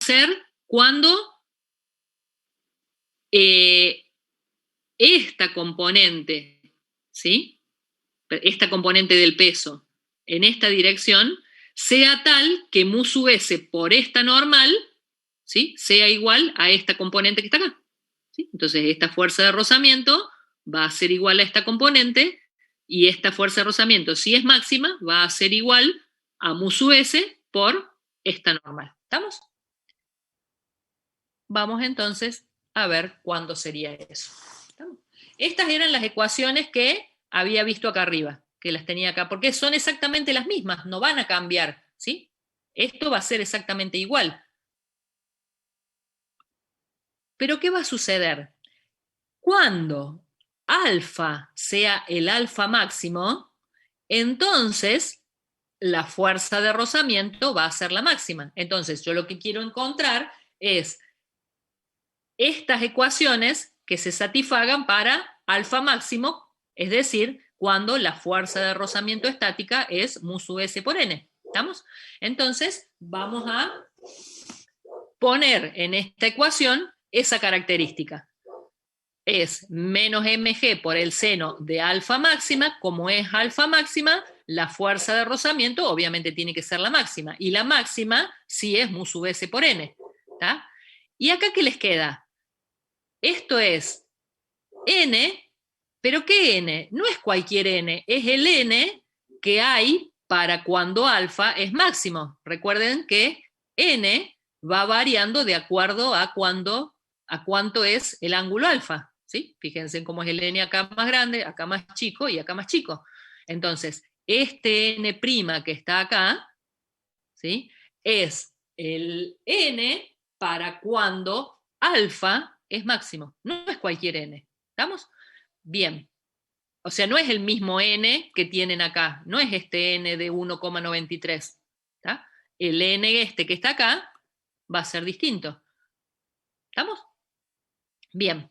ser cuando esta componente, ¿sí? Esta componente del peso en esta dirección sea tal que mu sub s por esta normal, ¿sí? Sea igual a esta componente que está acá, ¿sí? Entonces esta fuerza de rozamiento va a ser igual a esta componente, y esta fuerza de rozamiento, si es máxima, va a ser igual a mu sub s por esta normal. ¿Estamos? Vamos entonces a ver cuándo sería eso. ¿Estamos? Estas eran las ecuaciones que había visto acá arriba, que las tenía acá, porque son exactamente las mismas, no van a cambiar, ¿sí? Esto va a ser exactamente igual. Pero ¿qué va a suceder? Cuando alfa sea el alfa máximo, entonces la fuerza de rozamiento va a ser la máxima. Entonces yo lo que quiero encontrar es estas ecuaciones que se satisfagan para alfa máximo, es decir, cuando la fuerza de rozamiento estática es mu sub s por n. ¿Estamos? Entonces vamos a poner en esta ecuación esa característica. Es menos mg por el seno de alfa máxima. Como es alfa máxima, la fuerza de rozamiento obviamente tiene que ser la máxima, y la máxima sí es mu sub s por n. ¿Está? ¿Y acá qué les queda? Esto es n, pero ¿qué n? No es cualquier n, es el n que hay para cuando alfa es máximo. Recuerden que n va variando de acuerdo a cuánto es el ángulo alfa, ¿sí? Fíjense cómo es el n acá más grande, acá más chico y acá más chico. Entonces, este n' que está acá, ¿sí? Es el n para cuando alfa es máximo, no es cualquier n. ¿Estamos? Bien. O sea, no es el mismo n que tienen acá, no es este n de 1,93. ¿Está? El n este que está acá va a ser distinto. ¿Estamos? Bien.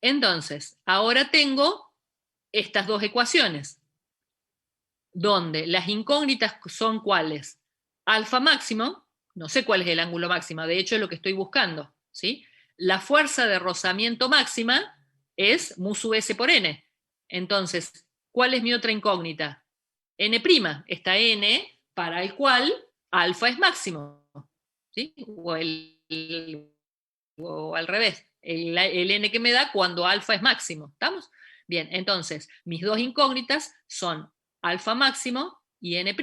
Entonces, ahora tengo estas dos ecuaciones, donde las incógnitas son ¿cuáles? Alfa máximo, no sé cuál es el ángulo máximo, de hecho es lo que estoy buscando, ¿sí? La fuerza de rozamiento máxima es mu sub s por n. Entonces, ¿cuál es mi otra incógnita? N', esta n para el cual alfa es máximo, ¿sí? O al revés, el n que me da cuando alfa es máximo, ¿estamos? Bien, entonces, mis dos incógnitas son alfa máximo y n'.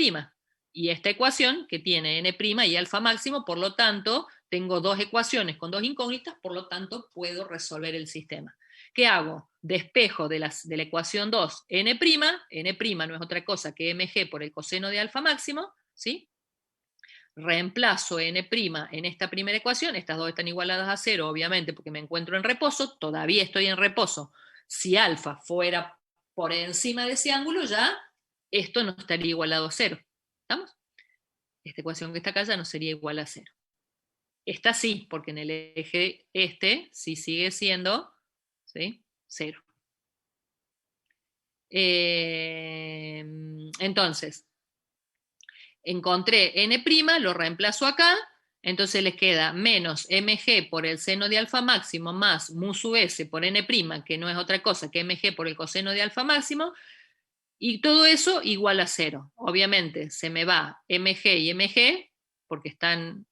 Y esta ecuación que tiene n' y alfa máximo, por lo tanto, tengo dos ecuaciones con dos incógnitas, por lo tanto, puedo resolver el sistema. ¿Qué hago? Despejo de la ecuación 2, n', no es otra cosa que mg por el coseno de alfa máximo, ¿sí? Reemplazo n' en esta primera ecuación, estas dos están igualadas a 0, obviamente, porque me encuentro en reposo, todavía estoy en reposo. Si alfa fuera por encima de ese ángulo, ya esto no estaría igualado a 0. ¿Estamos? Esta ecuación que está acá ya no sería igual a 0. Esta sí, porque en el eje este sí sigue siendo, ¿sí? 0. Entonces, encontré n', lo reemplazo acá, entonces les queda menos mg por el seno de alfa máximo más mu sub s por n', que no es otra cosa que mg por el coseno de alfa máximo, y todo eso igual a 0. Obviamente se me va mg y mg, porque están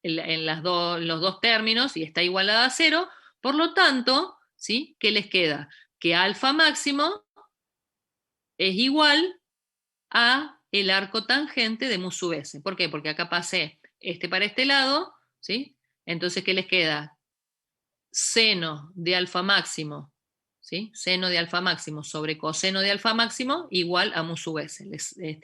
en los dos términos y está igualada a 0, por lo tanto, ¿sí? ¿Qué les queda? Que alfa máximo es igual a el arco tangente de mu sub s. ¿Por qué? Porque acá pasé este para este lado, ¿sí? Entonces, ¿qué les queda? Seno de alfa máximo, ¿sí? Seno de alfa máximo sobre coseno de alfa máximo igual a mu sub s.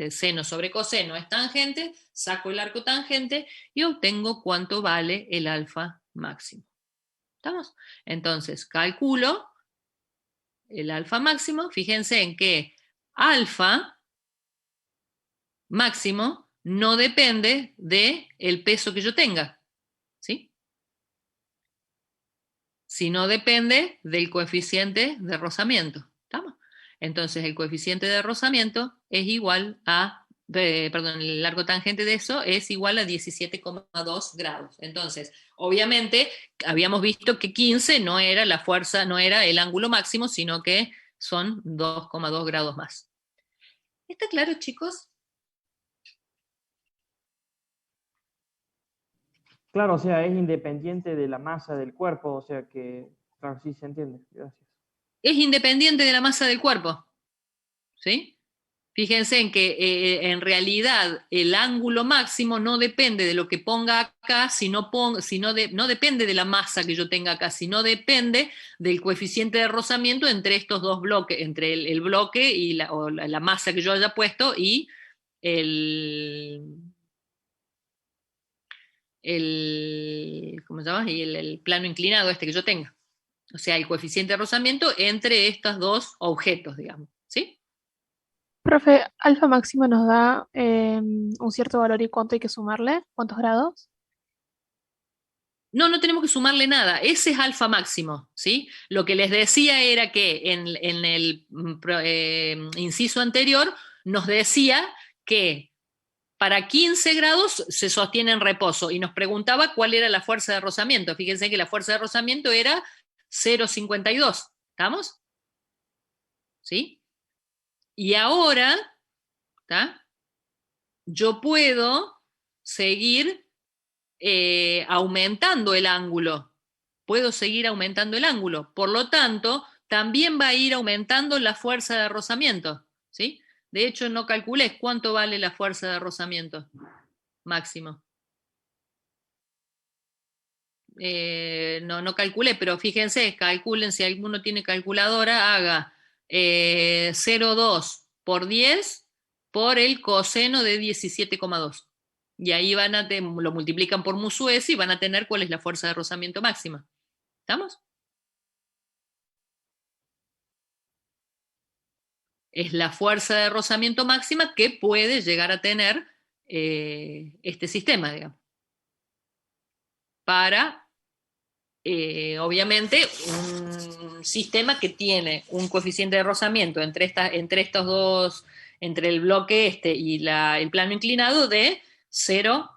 Seno sobre coseno es tangente, saco el arco tangente y obtengo cuánto vale el alfa máximo. ¿Estamos? Entonces, calculo el alfa máximo. Fíjense en que alfa máximo no depende del peso que yo tenga, ¿sí? Sino depende del coeficiente de rozamiento. ¿Estamos? Entonces el coeficiente de rozamiento es igual a perdón, el largo tangente de eso es igual a 17,2 grados. Entonces, obviamente, habíamos visto que 15 no era la fuerza, no era el ángulo máximo, sino que son 2,2 grados más. ¿Está claro, chicos? Claro, o sea, es independiente de la masa del cuerpo, o sea que, claro, sí se entiende. Gracias. Es independiente de la masa del cuerpo, ¿sí? Fíjense en que en realidad el ángulo máximo no depende de lo que ponga acá, no depende de la masa que yo tenga acá, sino depende del coeficiente de rozamiento entre estos dos bloques, entre el bloque y la masa que yo haya puesto y el, ¿cómo se llama? Y el plano inclinado este que yo tenga. O sea, el coeficiente de rozamiento entre estos dos objetos, digamos, ¿sí? Profe, alfa máxima nos da un cierto valor y cuánto hay que sumarle, ¿cuántos grados? No, no tenemos que sumarle nada. Ese es alfa máximo, ¿sí? Lo que les decía era que en el inciso anterior nos decía que para 15 grados se sostiene en reposo y nos preguntaba cuál era la fuerza de rozamiento. Fíjense que la fuerza de rozamiento era 0,52. ¿Estamos? ¿Sí? Y ahora, ¿está? Yo puedo seguir aumentando el ángulo. Puedo seguir aumentando el ángulo. Por lo tanto, también va a ir aumentando la fuerza de rozamiento, ¿sí? De hecho, no calculé cuánto vale la fuerza de rozamiento máximo. No calculé, pero fíjense, calculen, si alguno tiene calculadora, haga 0,2 por 10 por el coseno de 17,2. Y ahí lo multiplican por mu-s y van a tener cuál es la fuerza de rozamiento máxima. ¿Estamos? Es la fuerza de rozamiento máxima que puede llegar a tener este sistema, digamos. Para obviamente, un sistema que tiene un coeficiente de rozamiento entre estos dos, entre el bloque este y el plano inclinado de 0,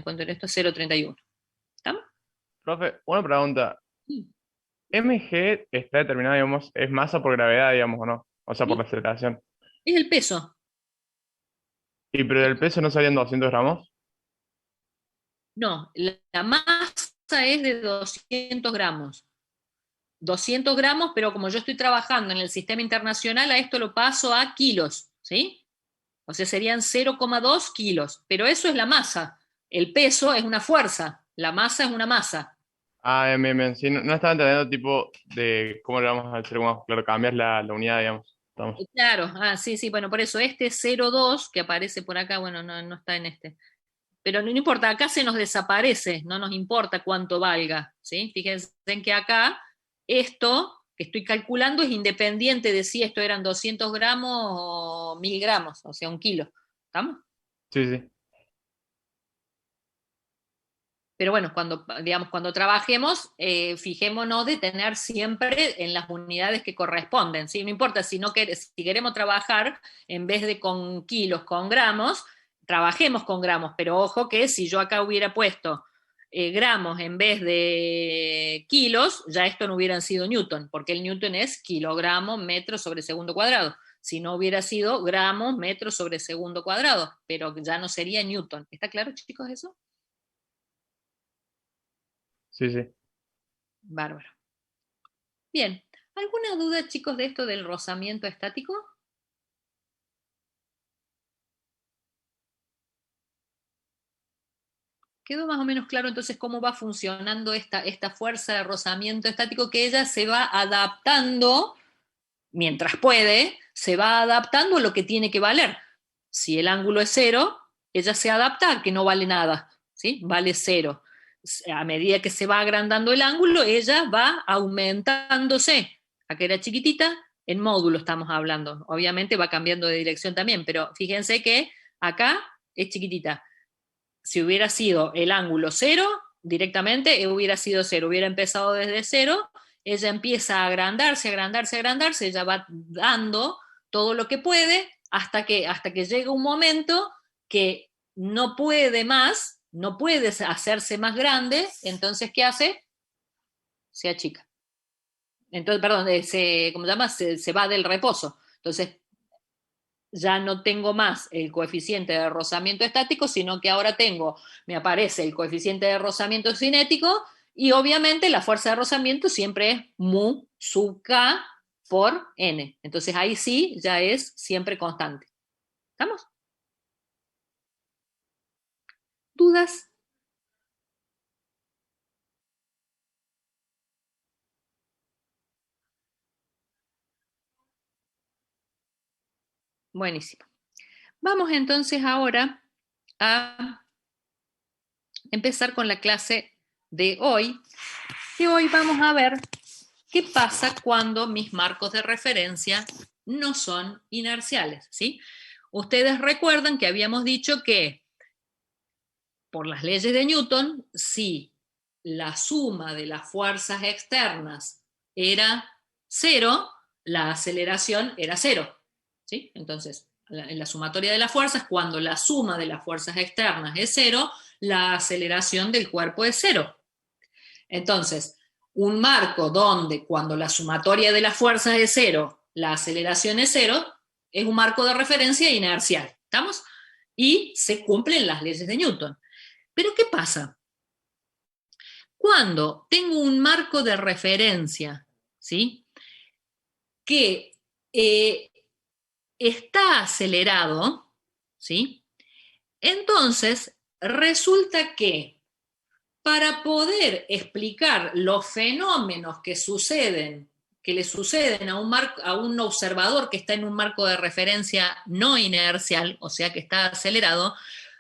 ¿cuánto era esto? 0,31. ¿Estamos? Profe, una pregunta. MG está determinada, digamos, es masa por gravedad, digamos, ¿o no? O sea, por Sí, la aceleración. es el peso. ¿Y pero del peso no salían 200 gramos? No, la masa es de 200 gramos. 200 gramos, pero como yo estoy trabajando en el sistema internacional, a esto lo paso a kilos, ¿sí? O sea, serían 0,2 kilos, pero eso es la masa. El peso es una fuerza, la masa es una masa. Ah, bien, bien. Sí, no, no estaba entendiendo tipo de cómo le vamos a hacer, como, claro, cambias la unidad, digamos. Estamos. Claro, sí, sí, bueno, por eso este 0,2 que aparece por acá, bueno, no está en este. Pero no importa, acá se nos desaparece, no nos importa cuánto valga, ¿sí? Fíjense en que acá esto que estoy calculando es independiente de si esto eran 200 gramos o 1000 gramos, o sea, un kilo. ¿Estamos? Sí, sí. Pero bueno, cuando trabajemos, fijémonos de tener siempre en las unidades que corresponden, ¿sí? No importa si queremos trabajar en vez de con kilos, con gramos, trabajemos con gramos, pero ojo que si yo acá hubiera puesto gramos en vez de kilos, ya esto no hubieran sido newton, porque el newton es kilogramo metro sobre segundo cuadrado. Si no hubiera sido gramos metro sobre segundo cuadrado, pero ya no sería newton. ¿Está claro, chicos, eso? Sí, sí. Bárbaro. Bien, ¿alguna duda, chicos, de esto del rozamiento estático? ¿Quedó más o menos claro entonces cómo va funcionando esta fuerza de rozamiento estático que ella se va adaptando, mientras puede, se va adaptando a lo que tiene que valer? Si el ángulo es 0, ella se adapta a que no vale nada, ¿sí? Vale 0. A medida que se va agrandando el ángulo, ella va aumentándose. A que era chiquitita, en módulo estamos hablando. Obviamente va cambiando de dirección también, pero fíjense que acá es chiquitita. Si hubiera sido el ángulo 0, directamente hubiera sido 0. Hubiera empezado desde 0, ella empieza a agrandarse, agrandarse, agrandarse, ella va dando todo lo que puede hasta que llega un momento que no puede más, no puede hacerse más grande, entonces ¿qué hace? Se achica. Entonces, perdón, ¿cómo se llama? Se va del reposo. Entonces, ya no tengo más el coeficiente de rozamiento estático, sino que ahora me aparece el coeficiente de rozamiento cinético, y obviamente la fuerza de rozamiento siempre es mu sub k por n. Entonces ahí sí ya es siempre constante. ¿Estamos? ¿Dudas? Buenísimo. Vamos entonces ahora a empezar con la clase de hoy, que hoy vamos a ver qué pasa cuando mis marcos de referencia no son inerciales, ¿sí? Ustedes recuerdan que habíamos dicho que por las leyes de Newton, si la suma de las fuerzas externas era 0, la aceleración era 0, ¿sí? Entonces, en la sumatoria de las fuerzas, cuando la suma de las fuerzas externas es 0, la aceleración del cuerpo es 0. Entonces, un marco donde cuando la sumatoria de las fuerzas es 0, la aceleración es 0, es un marco de referencia inercial, ¿estamos? Y se cumplen las leyes de Newton. Pero ¿qué pasa? Cuando tengo un marco de referencia, ¿sí?, que está acelerado, ¿sí?, entonces resulta que para poder explicar los fenómenos que le suceden a un observador que está en un marco de referencia no inercial, o sea que está acelerado,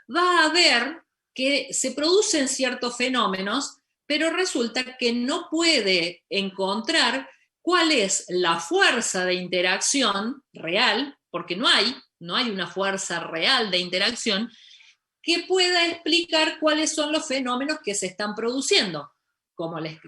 va a haber que se producen ciertos fenómenos, pero resulta que no puede encontrar cuál es la fuerza de interacción real, porque no hay una fuerza real de interacción que pueda explicar cuáles son los fenómenos que se están produciendo. Como les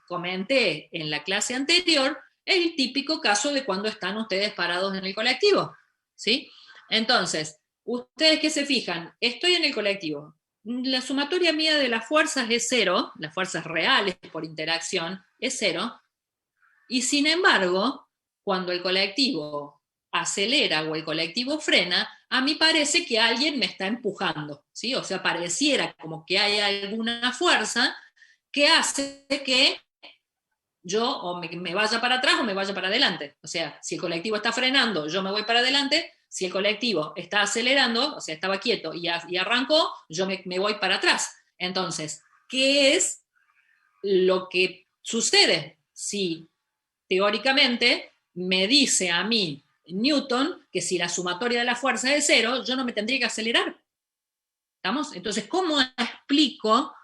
comenté en la clase anterior, es el típico caso de cuando están ustedes parados en el colectivo, ¿sí? Entonces, ustedes que se fijan, estoy en el colectivo, la sumatoria mía de las fuerzas es 0, las fuerzas reales por interacción es 0, y sin embargo, cuando el colectivo acelera o el colectivo frena, a mí parece que alguien me está empujando, ¿sí? O sea, pareciera como que hay alguna fuerza que hace que yo o me vaya para atrás o me vaya para adelante. O sea, si el colectivo está frenando, yo me voy para adelante. Si el colectivo está acelerando, o sea, estaba quieto y arrancó, yo me voy para atrás. Entonces, ¿qué es lo que sucede si teóricamente me dice a mí Newton que si la sumatoria de la fuerza es 0, yo no me tendría que acelerar? ¿Estamos? Entonces, ¿cómo explico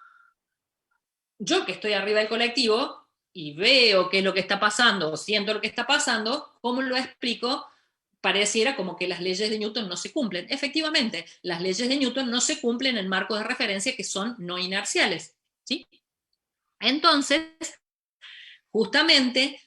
yo que estoy arriba del colectivo y veo qué es lo que está pasando, siento lo que está pasando, cómo lo explico? Pareciera como que las leyes de Newton no se cumplen. Efectivamente, las leyes de Newton no se cumplen en marcos de referencia que son no inerciales, ¿sí? Entonces, justamente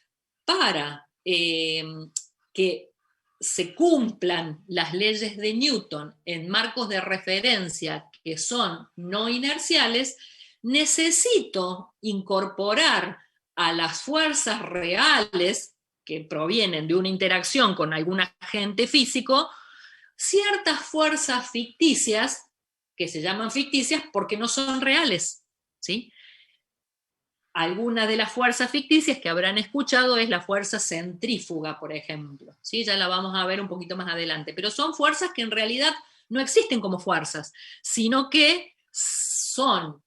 para que se cumplan las leyes de Newton en marcos de referencia que son no inerciales, necesito incorporar a las fuerzas reales que provienen de una interacción con algún agente físico, ciertas fuerzas ficticias, que se llaman ficticias porque no son reales, ¿sí? Algunas de las fuerzas ficticias que habrán escuchado es la fuerza centrífuga, por ejemplo, ¿sí? Ya la vamos a ver un poquito más adelante, pero son fuerzas que en realidad no existen como fuerzas, sino que son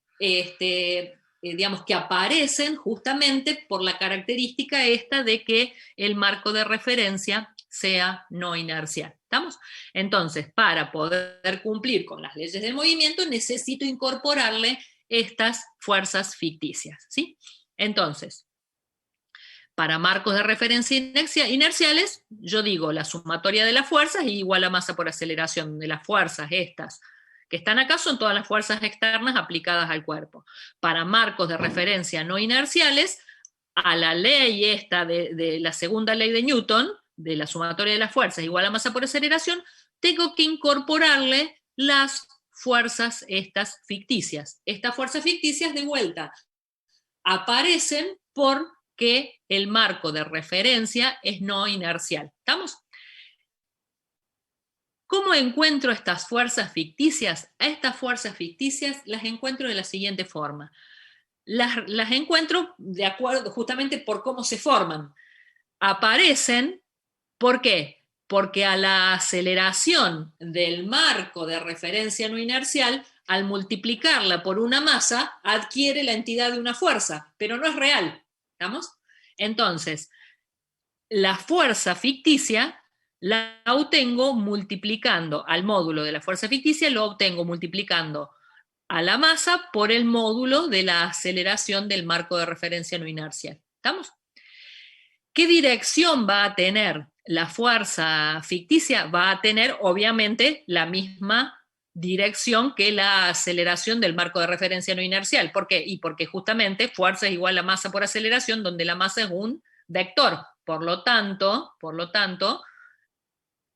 digamos que aparecen justamente por la característica esta de que el marco de referencia sea no inercial. ¿Estamos? Entonces, para poder cumplir con las leyes del movimiento, necesito incorporarle estas fuerzas ficticias, ¿sí? Entonces, para marcos de referencia inerciales, yo digo la sumatoria de las fuerzas es igual a masa por aceleración de las fuerzas estas que están acá son todas las fuerzas externas aplicadas al cuerpo. Para marcos de referencia no inerciales, a la ley esta de la segunda ley de Newton, de la sumatoria de las fuerzas igual a masa por aceleración, tengo que incorporarle las fuerzas estas ficticias. Estas fuerzas ficticias, de vuelta, aparecen porque el marco de referencia es no inercial. ¿Estamos? ¿Cómo encuentro estas fuerzas ficticias? A estas fuerzas ficticias las encuentro de la siguiente forma. Las encuentro de acuerdo justamente por cómo se forman. Aparecen, ¿por qué? Porque a la aceleración del marco de referencia no inercial, al multiplicarla por una masa, adquiere la entidad de una fuerza, pero no es real. ¿Estamos? Entonces, la fuerza ficticia la obtengo multiplicando al módulo de la fuerza ficticia, lo obtengo multiplicando a la masa por el módulo de la aceleración del marco de referencia no inercial. ¿Estamos? ¿Qué dirección va a tener la fuerza ficticia? Va a tener, obviamente, la misma dirección que la aceleración del marco de referencia no inercial. ¿Por qué? Y porque justamente fuerza es igual a masa por aceleración, donde la masa es un vector. Por lo tanto,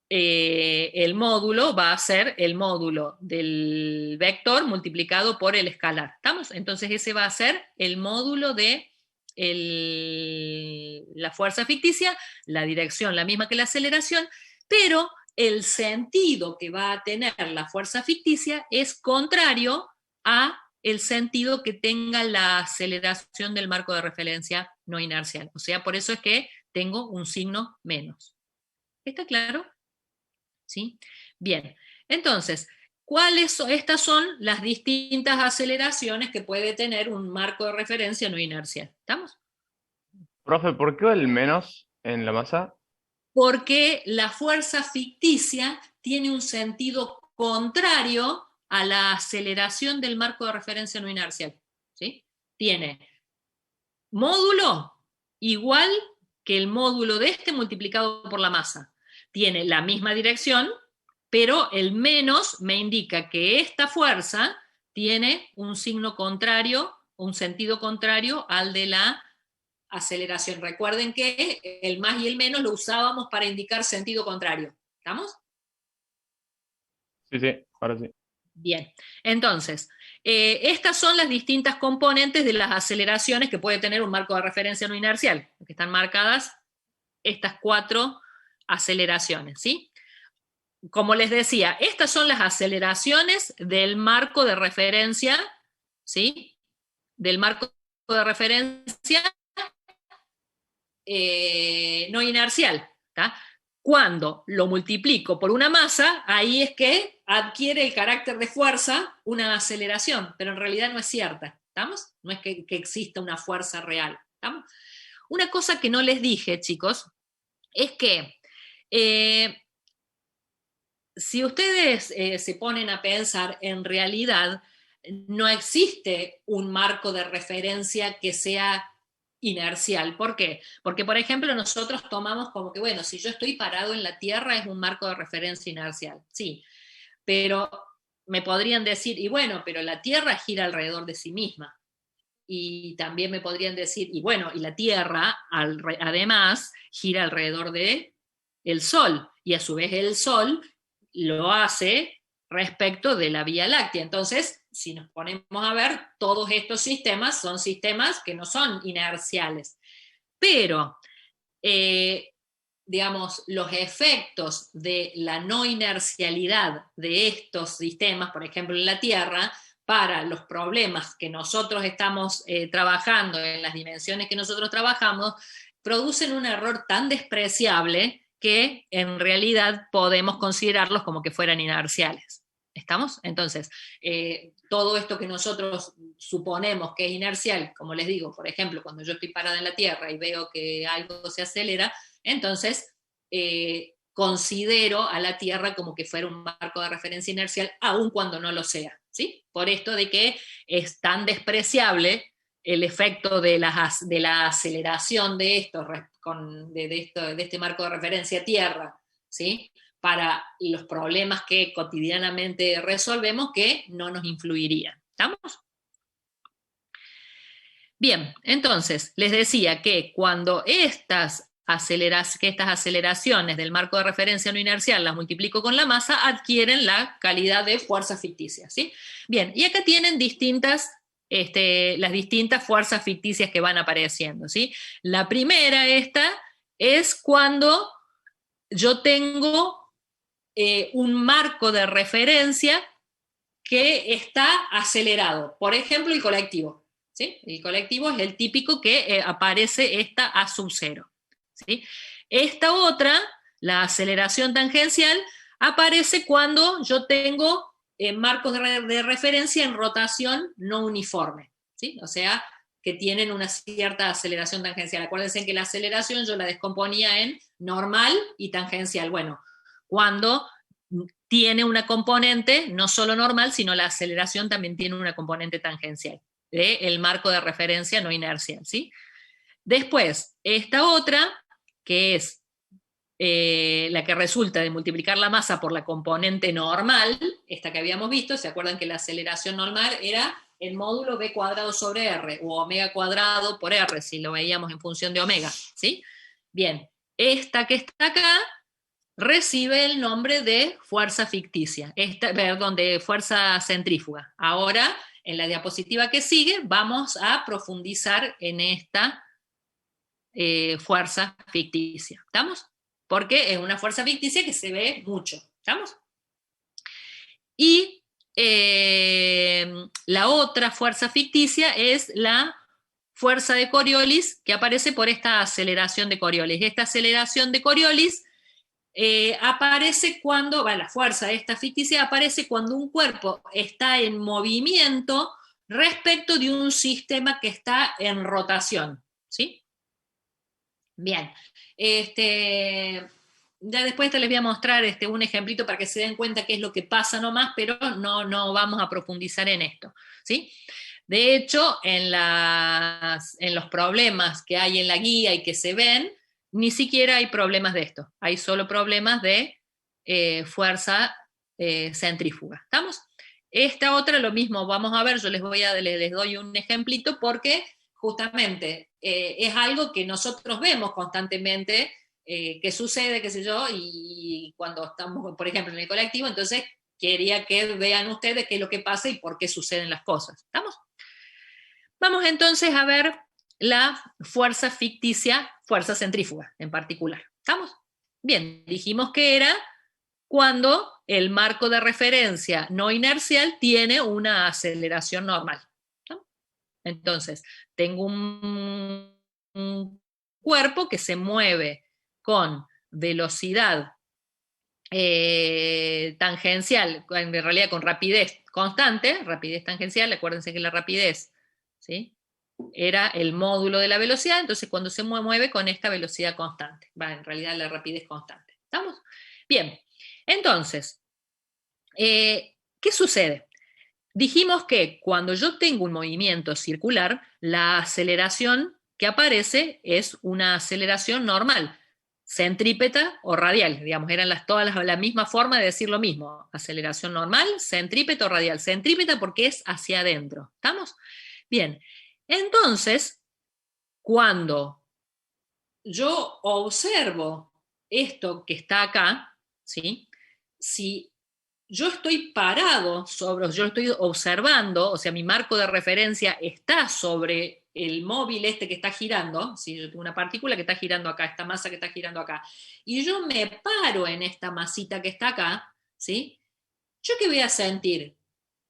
el módulo va a ser el módulo del vector multiplicado por el escalar. ¿Estamos? Entonces ese va a ser el módulo de la fuerza ficticia, la dirección la misma que la aceleración, pero el sentido que va a tener la fuerza ficticia es contrario a el sentido que tenga la aceleración del marco de referencia no inercial. O sea, por eso es que tengo un signo menos. ¿Está claro? ¿Sí? Bien, entonces, estas son las distintas aceleraciones que puede tener un marco de referencia no inercial. ¿Estamos? Profe, ¿por qué va el menos en la masa? Porque la fuerza ficticia tiene un sentido contrario a la aceleración del marco de referencia no inercial. ¿Sí? Tiene módulo igual que el módulo de este multiplicado por la masa. Tiene la misma dirección, pero el menos me indica que esta fuerza tiene un signo contrario, un sentido contrario al de la aceleración. Recuerden que el más y el menos lo usábamos para indicar sentido contrario. ¿Estamos? Sí, sí, ahora sí. Bien, entonces, estas son las distintas componentes de las aceleraciones que puede tener un marco de referencia no inercial, que están marcadas estas 4 aceleraciones, ¿sí? Como les decía, estas son las aceleraciones del marco de referencia, ¿sí? Del marco de referencia no inercial, ¿tá? Cuando lo multiplico por una masa, ahí es que adquiere el carácter de fuerza una aceleración, pero en realidad no es cierta, ¿estamos? No es que exista una fuerza real, ¿estamos? Una cosa que no les dije, chicos, es que si ustedes se ponen a pensar, en realidad no existe un marco de referencia que sea inercial. ¿Por qué? Porque, por ejemplo, nosotros tomamos como que, bueno, si yo estoy parado en la Tierra es un marco de referencia inercial. Sí, pero me podrían decir, y bueno, pero la Tierra gira alrededor de sí misma. Y también me podrían decir, y bueno, y la Tierra además gira alrededor de el Sol, y a su vez el Sol lo hace respecto de la Vía Láctea. Entonces, si nos ponemos a ver, todos estos sistemas son sistemas que no son inerciales. Pero, digamos, los efectos de la no inercialidad de estos sistemas, por ejemplo en la Tierra, para los problemas que nosotros estamos trabajando, en las dimensiones que nosotros trabajamos, producen un error tan despreciable que en realidad podemos considerarlos como que fueran inerciales. ¿Estamos? Entonces, todo esto que nosotros suponemos que es inercial, como les digo, por ejemplo, cuando yo estoy parada en la Tierra y veo que algo se acelera, entonces considero a la Tierra como que fuera un marco de referencia inercial, aun cuando no lo sea, ¿sí? Por esto de que es tan despreciable el efecto de la aceleración de esto, de este marco de referencia Tierra, ¿sí? Para los problemas que cotidianamente resolvemos, que no nos influirían. ¿Estamos? Bien, entonces, les decía que cuando estas que estas aceleraciones del marco de referencia no inercial las multiplico con la masa, adquieren la calidad de fuerzas ficticias, ¿sí? Bien, y acá tienen las distintas fuerzas ficticias que van apareciendo, ¿sí? La primera, es cuando yo tengo un marco de referencia que está acelerado. Por ejemplo, el colectivo, ¿sí? El colectivo es el típico que aparece esta A sub 0, ¿sí? Esta otra, la aceleración tangencial, aparece cuando yo tengo marcos de referencia en rotación no uniforme, ¿sí? O sea, que tienen una cierta aceleración tangencial. Acuérdense que la aceleración yo la descomponía en normal y tangencial. Bueno, cuando tiene una componente no solo normal, sino la aceleración también tiene una componente tangencial del marco de referencia no inercial, ¿sí? Después, esta otra, que es la que resulta de multiplicar la masa por la componente normal, esta que habíamos visto, ¿se acuerdan que la aceleración normal era el módulo b cuadrado sobre r, o omega cuadrado por r, si lo veíamos en función de omega, ¿sí? Bien, esta que está acá recibe el nombre de fuerza ficticia, de fuerza centrífuga. Ahora, en la diapositiva que sigue, vamos a profundizar en esta fuerza ficticia. ¿Estamos? Porque es una fuerza ficticia que se ve mucho. ¿Estamos? Y la otra fuerza ficticia es la fuerza de Coriolis, que aparece por esta aceleración de Coriolis. Esta aceleración de Coriolis aparece cuando, la fuerza esta ficticia aparece cuando un cuerpo está en movimiento respecto de un sistema que está en rotación, ¿sí? Bien, ya después les voy a mostrar un ejemplito para que se den cuenta qué es lo que pasa nomás, pero no vamos a profundizar en esto, ¿sí? De hecho, en los problemas que hay en la guía y que se ven, ni siquiera hay problemas de esto, hay solo problemas de fuerza centrífuga. ¿Estamos? Esta otra, lo mismo, vamos a ver, yo les doy un ejemplito porque justamente es algo que nosotros vemos constantemente, que sucede, qué sé yo, y cuando estamos, por ejemplo, en el colectivo, entonces quería que vean ustedes qué es lo que pasa y por qué suceden las cosas. ¿Estamos? Vamos entonces a ver la fuerza ficticia, fuerza centrífuga en particular. ¿Estamos? Bien, dijimos que era cuando el marco de referencia no inercial tiene una aceleración normal. ¿No? Entonces, tengo un cuerpo que se mueve con velocidad tangencial, en realidad con rapidez constante, rapidez tangencial, acuérdense que la rapidez, ¿sí?, era el módulo de la velocidad, entonces cuando se mueve con esta velocidad constante, en realidad la rapidez constante. ¿Estamos? Bien, entonces, ¿qué sucede? Dijimos que cuando yo tengo un movimiento circular, la aceleración que aparece es una aceleración normal, centrípeta o radial, digamos, eran todas la misma forma de decir lo mismo, aceleración normal, centrípeta o radial, centrípeta porque es hacia adentro, ¿estamos? Bien, entonces, cuando yo observo esto que está acá, ¿sí?, si yo estoy parado yo estoy observando, o sea, mi marco de referencia está sobre el móvil que está girando, ¿sí?, yo tengo una partícula que está girando acá, esta masa que está girando acá, y yo me paro en esta masita que está acá, ¿sí?, ¿yo qué voy a sentir?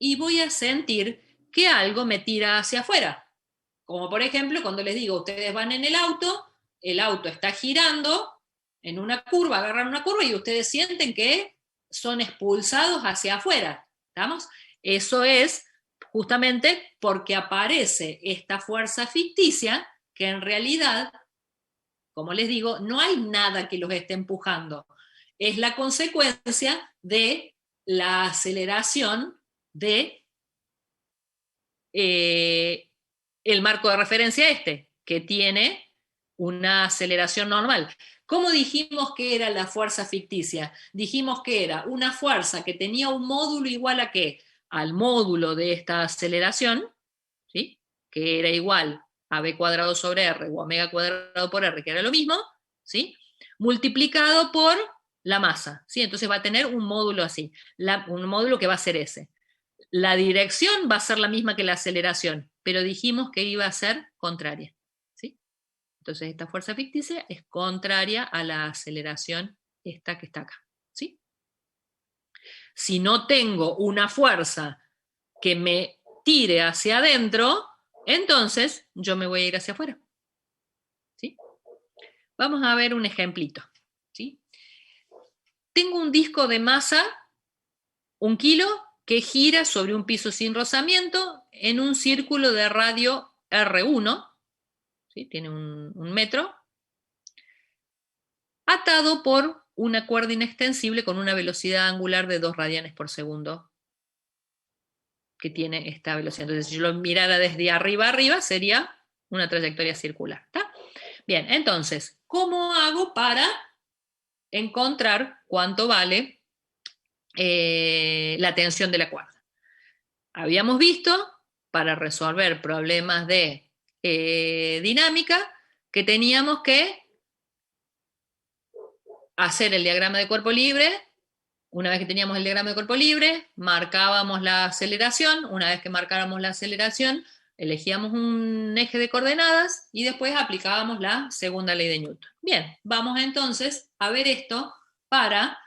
Y voy a sentir que algo me tira hacia afuera. Como por ejemplo, cuando les digo, ustedes van en el auto está girando en una curva, agarran una curva y ustedes sienten que son expulsados hacia afuera. ¿Estamos? Eso es justamente porque aparece esta fuerza ficticia que en realidad, como les digo, no hay nada que los esté empujando. Es la consecuencia de la aceleración de el marco de referencia que tiene una aceleración normal. ¿Cómo dijimos que era la fuerza ficticia? Dijimos que era una fuerza que tenía un módulo igual a ¿qué? Al módulo de esta aceleración, ¿sí?, que era igual a b cuadrado sobre r o omega cuadrado por r, que era lo mismo, ¿sí? Multiplicado por la masa, ¿sí? Entonces va a tener un módulo así, un módulo que va a ser ese. La dirección va a ser la misma que la aceleración, pero dijimos que iba a ser contraria, ¿sí? Entonces esta fuerza ficticia es contraria a la aceleración esta que está acá, ¿sí? Si no tengo una fuerza que me tire hacia adentro, entonces yo me voy a ir hacia afuera, ¿sí? Vamos a ver un ejemplito, ¿sí? Tengo un disco de masa, 1 kilo, que gira sobre un piso sin rozamiento en un círculo de radio R1, ¿sí? Tiene un metro, atado por una cuerda inextensible con una velocidad angular de 2 radianes por segundo, que tiene esta velocidad. Entonces, si yo lo mirara desde arriba a arriba, sería una trayectoria circular, ¿está? Bien, entonces, ¿cómo hago para encontrar cuánto vale la tensión de la cuerda? Habíamos visto, para resolver problemas de dinámica, que teníamos que hacer el diagrama de cuerpo libre. Una vez que teníamos el diagrama de cuerpo libre, marcábamos la aceleración. Una vez que marcáramos la aceleración, elegíamos un eje de coordenadas y después aplicábamos la segunda ley de Newton. Bien, vamos entonces a ver esto para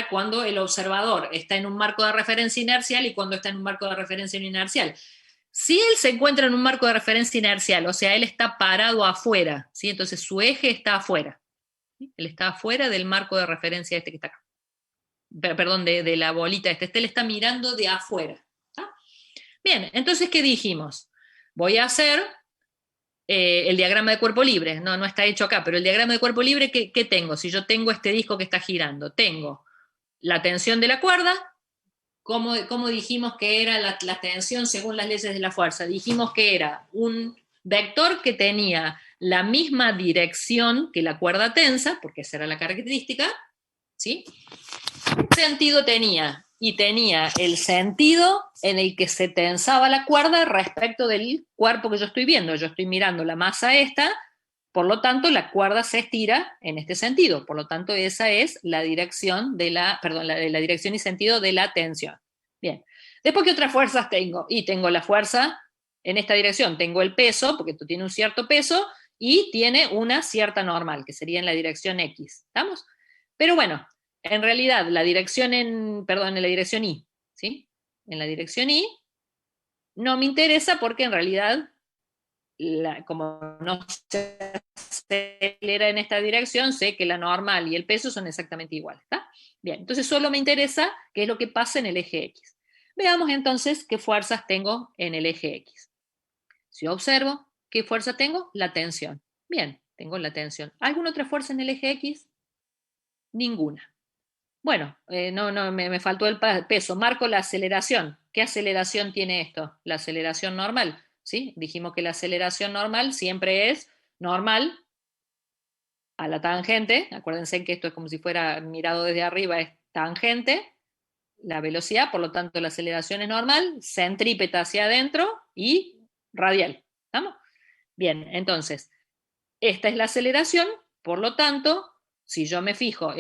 cuando el observador está en un marco de referencia inercial y cuando está en un marco de referencia no inercial. Si él se encuentra en un marco de referencia inercial, o sea, él está parado afuera, ¿sí? Entonces su eje está afuera, ¿sí? Él está afuera del marco de referencia este que está acá. Perdón, de la bolita él está mirando de afuera, ¿tá? Bien, entonces, ¿qué dijimos? Voy a hacer el diagrama de cuerpo libre. No está hecho acá, pero el diagrama de cuerpo libre, ¿qué tengo? Si yo tengo este disco que está girando, tengo la tensión de la cuerda. ¿Cómo dijimos que era la tensión según las leyes de la fuerza? Dijimos que era un vector que tenía la misma dirección que la cuerda tensa, porque esa era la característica, ¿sí? ¿Qué sentido tenía? Y tenía el sentido en el que se tensaba la cuerda respecto del cuerpo que yo estoy viendo. Yo estoy mirando la masa esta, por lo tanto la cuerda se estira en este sentido. Por lo tanto, esa es la dirección la dirección y sentido de la tensión. Bien. Después, ¿qué otras fuerzas tengo? Y tengo la fuerza en esta dirección. Tengo el peso, porque esto tiene un cierto peso, y tiene una cierta normal, que sería en la dirección X. ¿Estamos? Pero bueno, en realidad, la dirección en la dirección Y, ¿sí? En la dirección Y no me interesa porque en realidad, como no se acelera en esta dirección, sé que la normal y el peso son exactamente iguales, ¿está? Bien, entonces solo me interesa qué es lo que pasa en el eje X. Veamos entonces qué fuerzas tengo en el eje X. Si yo observo, ¿qué fuerza tengo? La tensión. Bien, tengo la tensión. ¿Alguna otra fuerza en el eje X? Ninguna. Bueno, me faltó el peso. Marco la aceleración. ¿Qué aceleración tiene esto? La aceleración normal, ¿sí? Dijimos que la aceleración normal siempre es normal a la tangente. Acuérdense que esto es como si fuera mirado desde arriba, es tangente, la velocidad, por lo tanto la aceleración es normal, centrípeta hacia adentro y radial. ¿Estamos? Bien, entonces, esta es la aceleración, por lo tanto, si yo me fijo,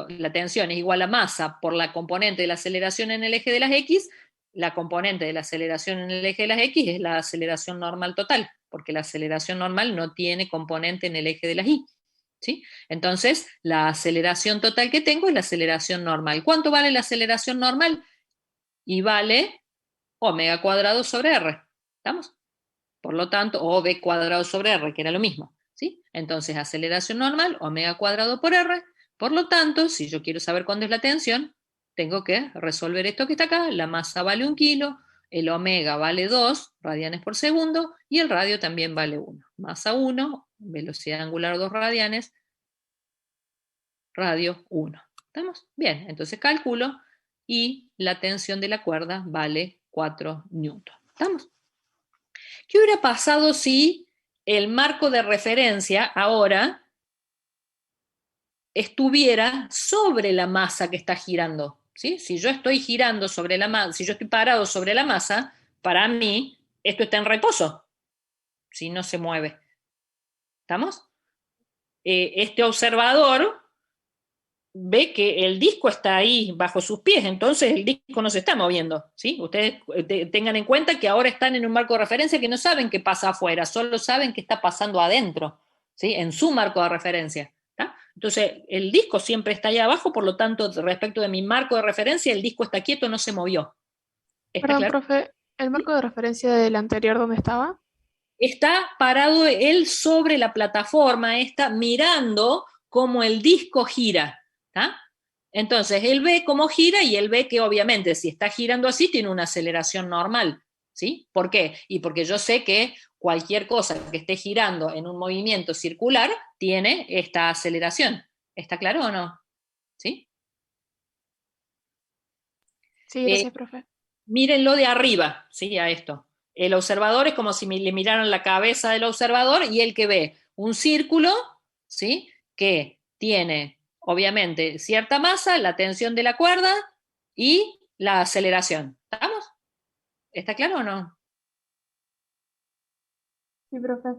la tensión es igual a masa por la componente de la aceleración en el eje de las X, la componente de la aceleración en el eje de las X es la aceleración normal total, porque la aceleración normal no tiene componente en el eje de las Y, ¿sí? Entonces, la aceleración total que tengo es la aceleración normal. ¿Cuánto vale la aceleración normal? Y vale omega cuadrado sobre R, ¿estamos? Por lo tanto, o b cuadrado sobre R, que era lo mismo, ¿sí? Entonces, aceleración normal, omega cuadrado por R. Por lo tanto, si yo quiero saber cuándo es la tensión, tengo que resolver esto que está acá. La masa vale 1 kilo, el omega vale 2 radianes por segundo y el radio también vale 1. Masa 1, velocidad angular 2 radianes, radio 1. ¿Estamos? Bien, entonces calculo y la tensión de la cuerda vale 4 newton. ¿Estamos? ¿Qué hubiera pasado si el marco de referencia ahora estuviera sobre la masa que está girando? ¿Sí? Si yo estoy girando sobre la masa, si yo estoy parado sobre la masa, para mí esto está en reposo, si no se mueve. ¿Estamos? este observador ve que el disco está ahí bajo sus pies, entonces el disco no se está moviendo, ¿sí? Ustedes tengan en cuenta que ahora están en un marco de referencia que no saben qué pasa afuera, solo saben qué está pasando adentro, ¿sí? En su marco de referencia. ¿Tá? Entonces, el disco siempre está ahí abajo, por lo tanto, respecto de mi marco de referencia, el disco está quieto, no se movió. ¿Está Perdón, claro? profe, ¿el marco de referencia del anterior dónde estaba? Está parado él sobre la plataforma esta, mirando cómo el disco gira. ¿Tá? Entonces, él ve cómo gira y él ve que obviamente si está girando así tiene una aceleración normal. ¿Sí? ¿Por qué? Y porque yo sé que cualquier cosa que esté girando en un movimiento circular tiene esta aceleración. ¿Está claro o no? ¿Sí? Sí, gracias, profe. Mírenlo de arriba, ¿sí? A esto. El observador es como si le miraran la cabeza del observador y el que ve un círculo, ¿sí? Que tiene, obviamente, cierta masa, la tensión de la cuerda y la aceleración. ¿Estamos? ¿Está claro o no? Sí, profe.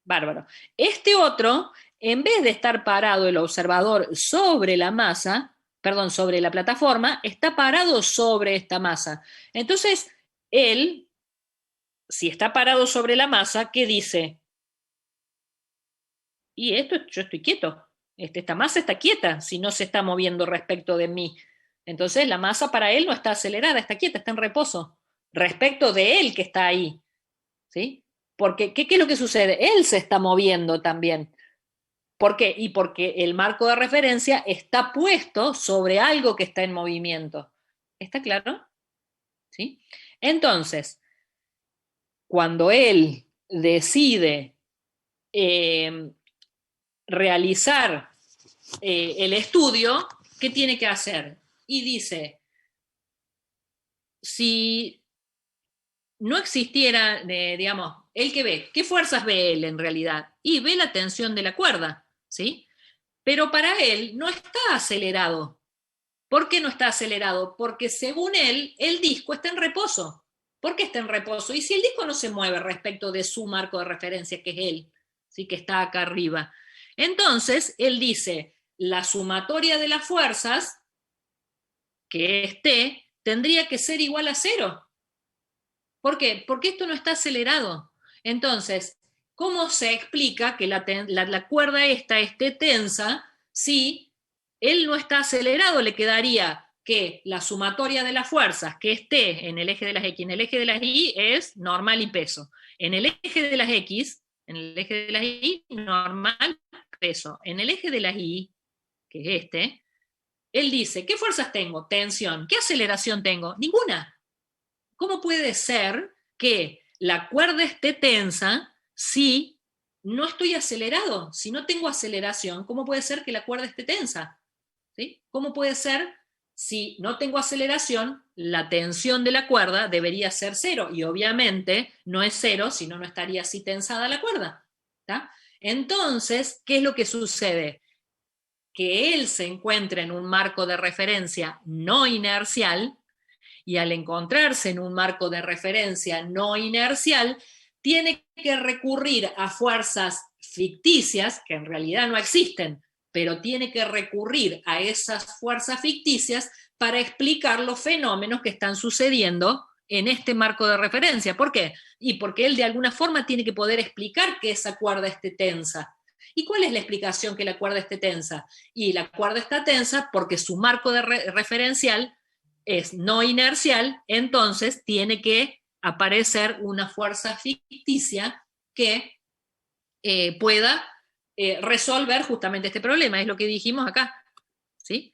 Bárbaro. Este otro, en vez de estar parado el observador sobre la masa, perdón, sobre la plataforma, está parado sobre esta masa. Entonces, él, si está parado sobre la masa, ¿qué dice? Y esto, yo estoy quieto. Esta masa está quieta si no se está moviendo respecto de mí. Entonces, la masa para él no está acelerada, está quieta, está en reposo. Respecto de él que está ahí. ¿Sí? Porque, ¿qué es lo que sucede? Él se está moviendo también. ¿Por qué? Y porque el marco de referencia está puesto sobre algo que está en movimiento. ¿Está claro? ¿Sí? Entonces, cuando él decide realizar el estudio, ¿qué tiene que hacer? Y dice, si no existiera, digamos, él que ve, ¿qué fuerzas ve él en realidad? Y ve la tensión de la cuerda, ¿sí? Pero para él no está acelerado. ¿Por qué no está acelerado? Porque según él, el disco está en reposo. ¿Por qué está en reposo? Y si el disco no se mueve respecto de su marco de referencia, que es él, ¿sí? Que está acá arriba. Entonces, él dice, la sumatoria de las fuerzas, que es T, tendría que ser igual a cero. ¿Por qué? Porque esto no está acelerado. Entonces, ¿cómo se explica que la cuerda esta esté tensa si él no está acelerado? Le quedaría que la sumatoria de las fuerzas, que esté en el eje de las X, en el eje de las Y, es normal y peso. En el eje de las X, en el eje de las Y, normal, peso. En el eje de las Y, que es este, él dice, ¿qué fuerzas tengo? Tensión. ¿Qué aceleración tengo? Ninguna. ¿Cómo puede ser que la cuerda esté tensa si no estoy acelerado? Si no tengo aceleración, ¿cómo puede ser que la cuerda esté tensa? ¿Sí? ¿Cómo puede ser si no tengo aceleración, la tensión de la cuerda debería ser cero? Y obviamente no es cero, si no, no estaría así tensada la cuerda. ¿Tá? Entonces, ¿qué es lo que sucede? Que él se encuentra en un marco de referencia no inercial, y al encontrarse en un marco de referencia no inercial, tiene que recurrir a fuerzas ficticias, que en realidad no existen, pero tiene que recurrir a esas fuerzas ficticias para explicar los fenómenos que están sucediendo en este marco de referencia. ¿Por qué? Y porque él de alguna forma tiene que poder explicar que esa cuerda esté tensa. ¿Y cuál es la explicación que la cuerda esté tensa? Y la cuerda está tensa porque su marco de referencial es no inercial, entonces tiene que aparecer una fuerza ficticia que pueda resolver justamente este problema, es lo que dijimos acá, ¿sí?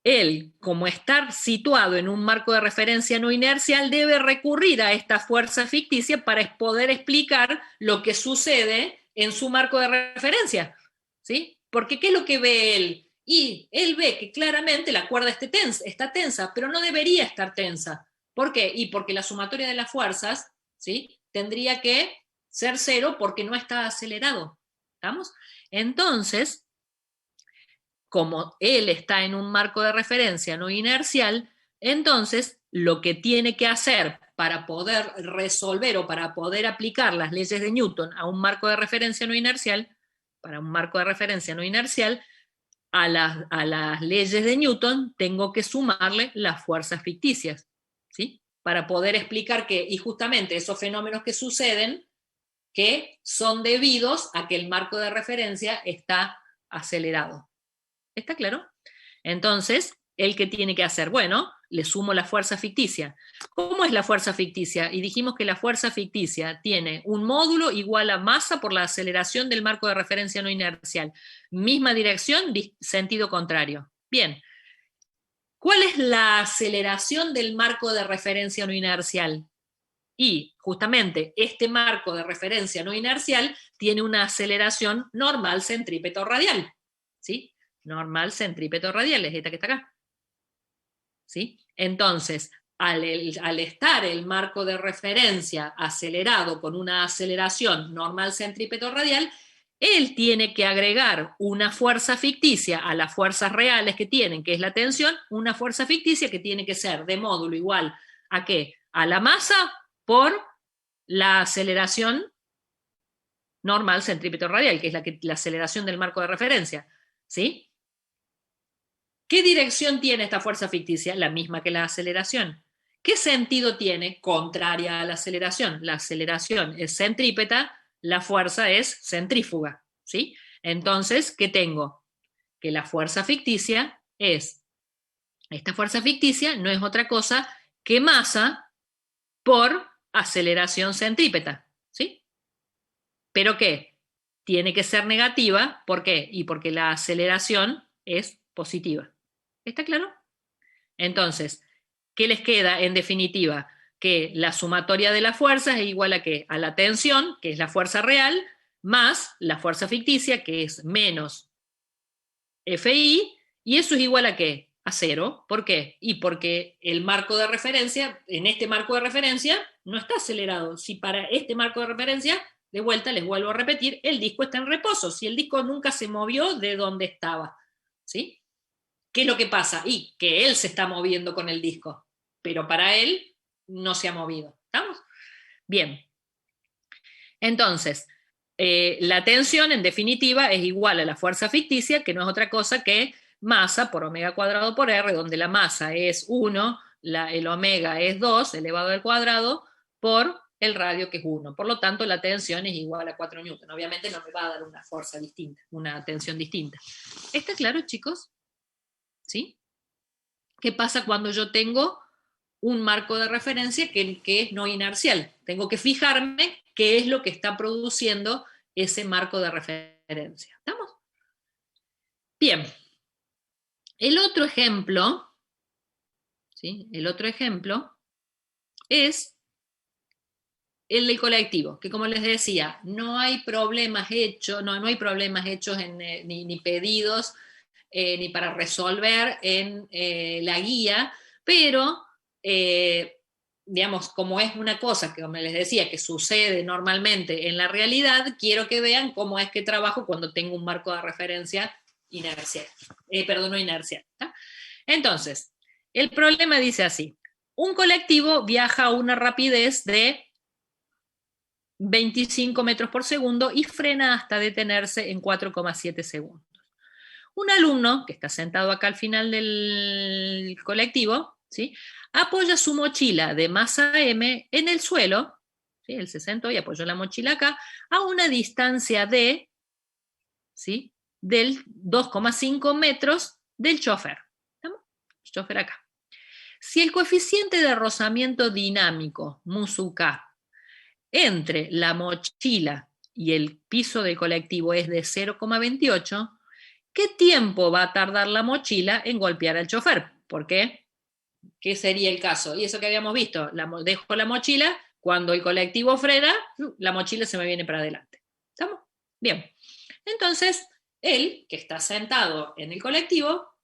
Él, como está situado en un marco de referencia no inercial, debe recurrir a esta fuerza ficticia para poder explicar lo que sucede en su marco de referencia, ¿sí? Porque ¿qué es lo que ve él? Y él ve que claramente la cuerda está tensa, pero no debería estar tensa. ¿Por qué? Y porque la sumatoria de las fuerzas, ¿sí? Tendría que ser cero porque no está acelerado. ¿Estamos? Entonces, como él está en un marco de referencia no inercial, entonces lo que tiene que hacer para poder resolver o para poder aplicar las leyes de Newton a un marco de referencia no inercial, para un marco de referencia no inercial, a las leyes de Newton tengo que sumarle las fuerzas ficticias, ¿sí? Para poder explicar que, y justamente esos fenómenos que suceden, que son debidos a que el marco de referencia está acelerado. ¿Está claro? Entonces, ¿el qué tiene que hacer? Bueno, le sumo la fuerza ficticia. ¿Cómo es la fuerza ficticia? Y dijimos que la fuerza ficticia tiene un módulo igual a masa por la aceleración del marco de referencia no inercial. Misma dirección, sentido contrario. Bien. ¿Cuál es la aceleración del marco de referencia no inercial? Y justamente este marco de referencia no inercial tiene una aceleración normal centrípeto radial. ¿Sí? Normal centrípeto radial, es esta que está acá. ¿Sí? Entonces, al estar el marco de referencia acelerado con una aceleración normal centrípeto radial, él tiene que agregar una fuerza ficticia a las fuerzas reales que tienen, que es la tensión, una fuerza ficticia que tiene que ser de módulo igual a ¿qué? A la masa por la aceleración normal centrípeto radial, que es la aceleración del marco de referencia. ¿Sí? ¿Qué dirección tiene esta fuerza ficticia? La misma que la aceleración. ¿Qué sentido tiene? Contraria a la aceleración. La aceleración es centrípeta, la fuerza es centrífuga. ¿Sí? Entonces, ¿qué tengo? Que la fuerza ficticia esta fuerza ficticia no es otra cosa que masa por aceleración centrípeta. ¿Sí? ¿Pero qué? Tiene que ser negativa. ¿Por qué? Y porque la aceleración es positiva. ¿Está claro? Entonces, ¿qué les queda en definitiva? Que la sumatoria de las fuerzas es igual a ¿qué? A la tensión, que es la fuerza real, más la fuerza ficticia, que es menos Fi, y eso es igual a ¿qué? A 0. ¿Por qué? Y porque el marco de referencia, en este marco de referencia, no está acelerado. Si para este marco de referencia, de vuelta les vuelvo a repetir, el disco está en reposo. Si el disco nunca se movió de donde estaba. ¿Sí? ¿Qué es lo que pasa? Y que él se está moviendo con el disco, pero para él no se ha movido. ¿Estamos? Bien. Entonces, la tensión, en definitiva, es igual a la fuerza ficticia, que no es otra cosa que masa por omega cuadrado por R, donde la masa es 1, el omega es 2 elevado al cuadrado, por el radio, que es 1. Por lo tanto, la tensión es igual a 4 newton. Obviamente no me va a dar una fuerza distinta, una tensión distinta. ¿Está claro, chicos? ¿Sí? ¿Qué pasa cuando yo tengo un marco de referencia que es no inercial? Tengo que fijarme qué es lo que está produciendo ese marco de referencia. ¿Estamos? Bien. El otro ejemplo, ¿sí? El otro ejemplo es el del colectivo, que como les decía, no hay problemas hechos, no hay problemas hechos ni pedidos, ni para resolver en la guía, pero digamos, como es una cosa que, como les decía, que sucede normalmente en la realidad, quiero que vean cómo es que trabajo cuando tengo un marco de referencia inercial, no inercial. ¿Tá? Entonces, el problema dice así: un colectivo viaja a una rapidez de 25 metros por segundo y frena hasta detenerse en 4,7 segundos. Un alumno, que está sentado acá al final del colectivo, ¿sí? Apoya su mochila de masa M en el suelo, ¿sí? Él se sentó y apoyó la mochila acá, a una distancia de, ¿sí? Del 2,5 metros del chofer. ¿Estamos? El chofer acá. Si el coeficiente de rozamiento dinámico, mu(k), entre la mochila y el piso del colectivo es de 0,28, ¿qué tiempo va a tardar la mochila en golpear al chofer? ¿Por qué? ¿Qué sería el caso? Y eso que habíamos visto, dejo la mochila, cuando el colectivo frena, la mochila se me viene para adelante. ¿Estamos? Bien. Entonces, él, que está sentado en el colectivo,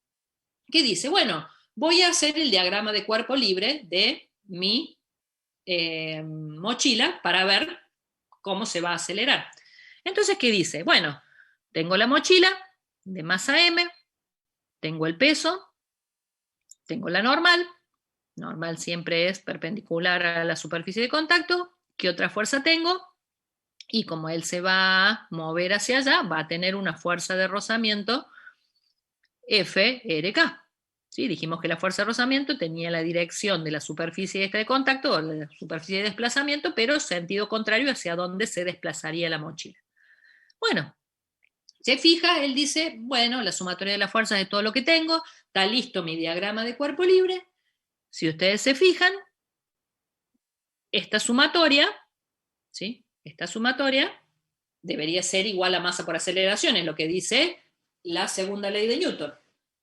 ¿qué dice? Bueno, voy a hacer el diagrama de cuerpo libre de mi mochila para ver cómo se va a acelerar. Entonces, ¿qué dice? Bueno, tengo la mochila de masa M, tengo el peso, tengo la normal siempre es perpendicular a la superficie de contacto. ¿Qué otra fuerza tengo? y como él se va a mover hacia allá, va a tener una fuerza de rozamiento FRK. ¿Sí? Dijimos que la fuerza de rozamiento tenía la dirección de la superficie esta de contacto, o la superficie de desplazamiento, pero sentido contrario hacia donde se desplazaría la mochila. Bueno, se fija, él dice, bueno, la sumatoria de las fuerzas de todo lo que tengo, está listo mi diagrama de cuerpo libre. Si ustedes se fijan, esta sumatoria, ¿sí? Esta sumatoria debería ser igual a masa por aceleración, es lo que dice la segunda ley de Newton.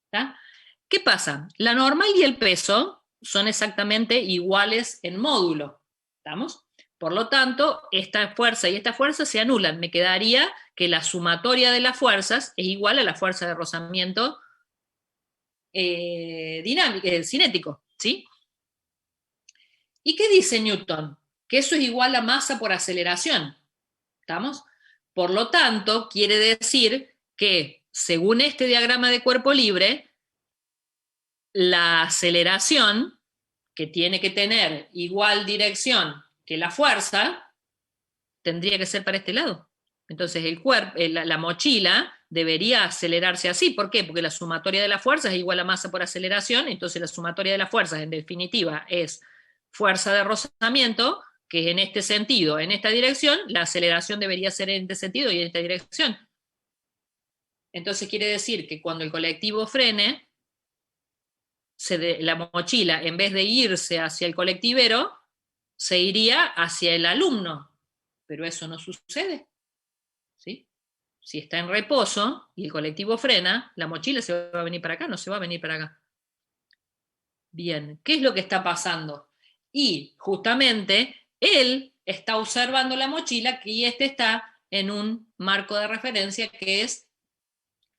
¿Tá? ¿Qué pasa? La normal y el peso son exactamente iguales en módulo. ¿Estamos? Por lo tanto, esta fuerza y esta fuerza se anulan. Me quedaría que la sumatoria de las fuerzas es igual a la fuerza de rozamiento cinético. ¿Sí? ¿Y qué dice Newton? Que eso es igual a masa por aceleración. ¿Estamos? Por lo tanto, quiere decir que, según este diagrama de cuerpo libre, la aceleración, que tiene que tener igual dirección que la fuerza, tendría que ser para este lado. Entonces, la mochila debería acelerarse así. ¿Por qué? Porque la sumatoria de las fuerzas es igual a masa por aceleración, entonces la sumatoria de las fuerzas, en definitiva, es fuerza de rozamiento, que es en este sentido, en esta dirección, la aceleración debería ser en este sentido y en esta dirección. Entonces quiere decir que cuando el colectivo frene, la mochila, en vez de irse hacia el colectivero, se iría hacia el alumno. Pero eso no sucede. ¿Sí? Si está en reposo y el colectivo frena, la mochila se va a venir para acá, no se va a venir para acá. Bien, ¿qué es lo que está pasando? Y justamente él está observando la mochila y este está en un marco de referencia que es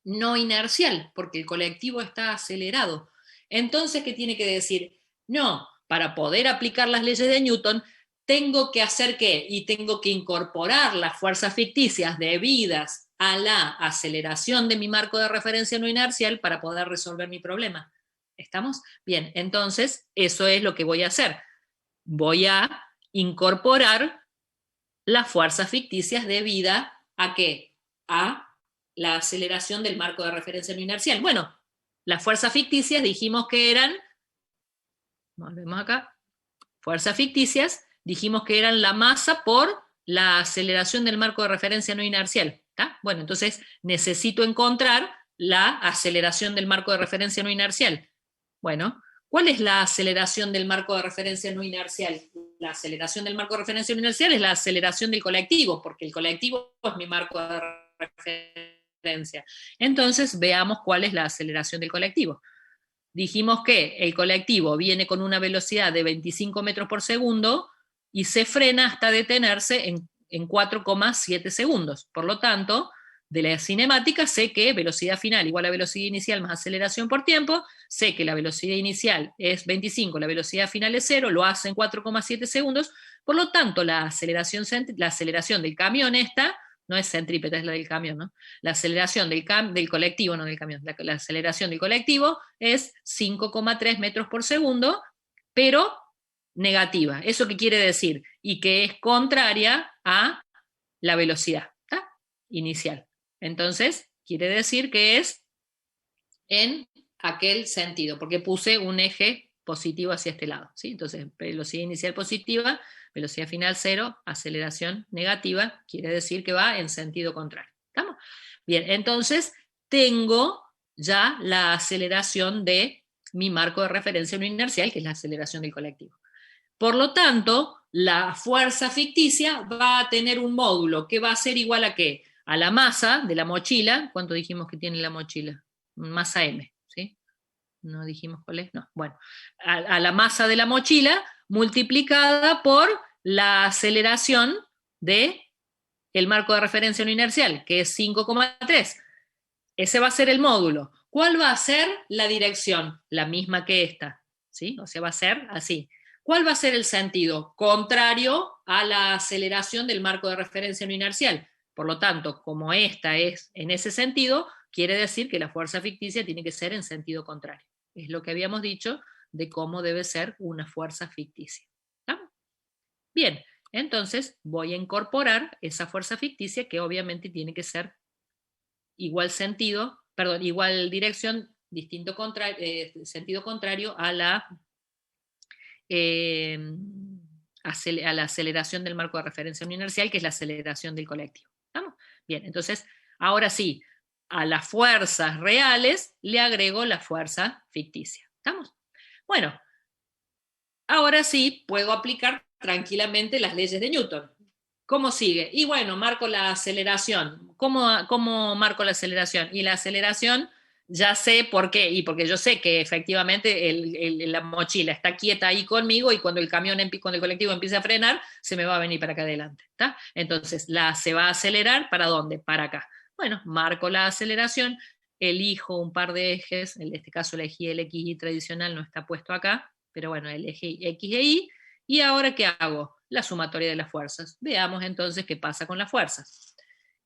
no inercial, porque el colectivo está acelerado. Entonces, ¿qué tiene que decir? No, para poder aplicar las leyes de Newton, tengo que hacer ¿qué? Y tengo que incorporar las fuerzas ficticias debidas a la aceleración de mi marco de referencia no inercial para poder resolver mi problema. ¿Estamos? Bien, entonces eso es lo que voy a hacer. Voy a incorporar las fuerzas ficticias debidas a ¿qué? A la aceleración del marco de referencia no inercial. Bueno, las fuerzas ficticias dijimos que eran, volvemos acá, fuerzas ficticias, dijimos que eran la masa por la aceleración del marco de referencia no inercial. ¿Tá? Bueno, entonces necesito encontrar la aceleración del marco de referencia no inercial. Bueno, ¿cuál es la aceleración del marco de referencia no inercial? La aceleración del marco de referencia no inercial es la aceleración del colectivo, porque el colectivo es mi marco de referencia. Entonces, veamos cuál es la aceleración del colectivo. Dijimos que el colectivo viene con una velocidad de 25 metros por segundo y se frena hasta detenerse en 4,7 segundos. Por lo tanto, de la cinemática sé que velocidad final igual a velocidad inicial más aceleración por tiempo, sé que la velocidad inicial es 25, la velocidad final es 0, lo hace en 4,7 segundos, por lo tanto la aceleración del camión esta, no es centrípeta, es la del camión, ¿no? La aceleración del colectivo, no del camión, la aceleración del colectivo es 5,3 metros por segundo, pero negativa. ¿Eso qué quiere decir? Y que es contraria a la velocidad inicial. Entonces, quiere decir que es en aquel sentido, porque puse un eje positivo hacia este lado. ¿Sí? Entonces, velocidad inicial positiva, velocidad final 0, aceleración negativa, quiere decir que va en sentido contrario. ¿Estamos? Bien, entonces tengo ya la aceleración de mi marco de referencia no inercial, que es la aceleración del colectivo. Por lo tanto, la fuerza ficticia va a tener un módulo que va a ser igual a ¿qué? A la masa de la mochila. ¿Cuánto dijimos que tiene la mochila? Masa M, ¿sí? ¿No dijimos cuál es? No, bueno. A la masa de la mochila multiplicada por la aceleración de el marco de referencia no inercial, que es 5,3. Ese va a ser el módulo. ¿Cuál va a ser la dirección? La misma que esta, ¿sí? O sea, va a ser así. ¿Cuál va a ser el sentido? Contrario a la aceleración del marco de referencia no inercial. Por lo tanto, como esta es en ese sentido, quiere decir que la fuerza ficticia tiene que ser en sentido contrario. Es lo que habíamos dicho de cómo debe ser una fuerza ficticia. ¿Está? Bien, Entonces voy a incorporar esa fuerza ficticia que obviamente tiene que ser igual sentido, perdón, igual dirección, sentido contrario a eh, a la aceleración del marco de referencia inercial, que es la aceleración del colectivo. ¿Estamos? Bien, entonces, ahora sí, a las fuerzas reales le agrego la fuerza ficticia. ¿Estamos? Bueno, ahora sí puedo aplicar tranquilamente las leyes de Newton. ¿Cómo sigue? Y bueno, marco la aceleración. ¿Cómo marco la aceleración? Y la aceleración ya sé por qué, y porque yo sé que efectivamente la mochila está quieta ahí conmigo y cuando el cuando el colectivo empiece a frenar, se me va a venir para acá adelante. ¿Está? Entonces, se va a acelerar, ¿para dónde? Para acá. Bueno, marco la aceleración, elijo un par de ejes, en este caso elegí el XY tradicional, no está puesto acá, pero bueno, el eje X e Y, y ahora ¿qué hago? La sumatoria de las fuerzas. Veamos entonces qué pasa con las fuerzas.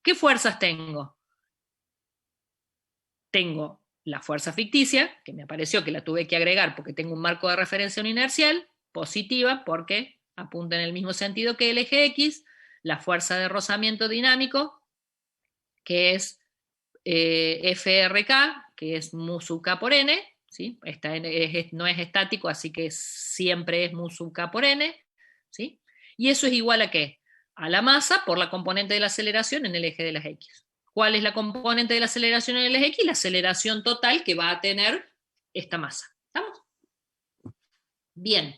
¿Qué fuerzas tengo? Tengo la fuerza ficticia, que me apareció que la tuve que agregar porque tengo un marco de referencia inercial, positiva porque apunta en el mismo sentido que el eje X, la fuerza de rozamiento dinámico, que es FRK, que es mu sub K por N, ¿sí? No es estático, así que siempre es mu sub K por N, ¿sí? Y eso es igual a ¿qué? A la masa por la componente de la aceleración en el eje de las X. ¿Cuál es la componente de la aceleración en el eje X? La aceleración total que va a tener esta masa. ¿Estamos? Bien.